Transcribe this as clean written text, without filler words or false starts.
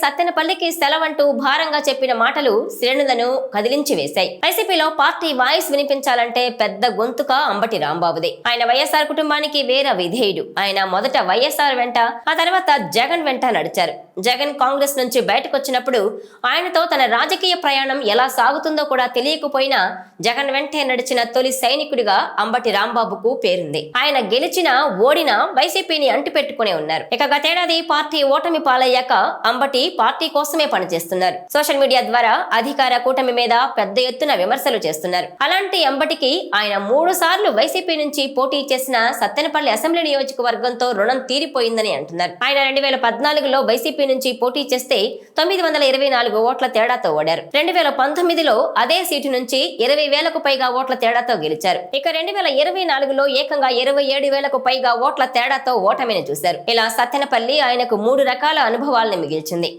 సత్తెనపల్లికి సెలవంటూ భారంగా చెప్పిన మాటలు శ్రేణులను కదిలించి వేశాయి. వైసీపీలో పార్టీ వాయిస్ వినిపించాలంటే పెద్ద గొంతుక అంబటి రాంబాబుదే. ఆయన వైఎస్ఆర్ కుటుంబానికి వేర విధేయుడు. ఆయన మొదట వైఎస్ఆర్ వెంట, ఆ తర్వాత జగన్ వెంట నడిచారు. జగన్ కాంగ్రెస్ నుంచి బయటకొచ్చినప్పుడు ఆయనతో తన రాజకీయ ప్రయాణం ఎలా సాగుతుందో కూడా తెలియకపోయినా జగన్ వెంటే నడిచిన తొలి సైనికుడిగా అంబటి రాంబాబుకు పేరుంది. ఆయన గెలిచినా ఓడినా వైసీపీని అంటిపెట్టుకునే ఉన్నారు. ఇక గతేడాది పార్టీ ఓటమి పాలయ్యాక అంబటి పార్టీ కోసమే పనిచేస్తున్నారు. సోషల్ మీడియా ద్వారా అధికార కూటమి మీద పెద్ద ఎత్తున విమర్శలు చేస్తున్నారు. అలాంటి అంబటికి ఆయన 3 సార్లు వైసీపీ నుంచి పోటీ చేసిన సత్తెనపల్లి అసెంబ్లీ నియోజకవర్గంతో రుణం తీరిపోయిందని అంటున్నారు. ఆయన 2014లో వైసీపీ నుంచి పోటీ చేస్తే 924 ఓట్ల తేడాతో ఓడారు. 2019లో అదే సీటు నుంచి 20,000కు పైగా ఓట్ల తేడాతో గెలిచారు. ఇక 2024లో ఏకంగా 27,000కు పైగా ఓట్ల తేడాతో ఓటమిని చూశారు. ఇలా సత్తెనపల్లి ఆయనకు 3 రకాల అనుభవాలను మిగిల్చింది.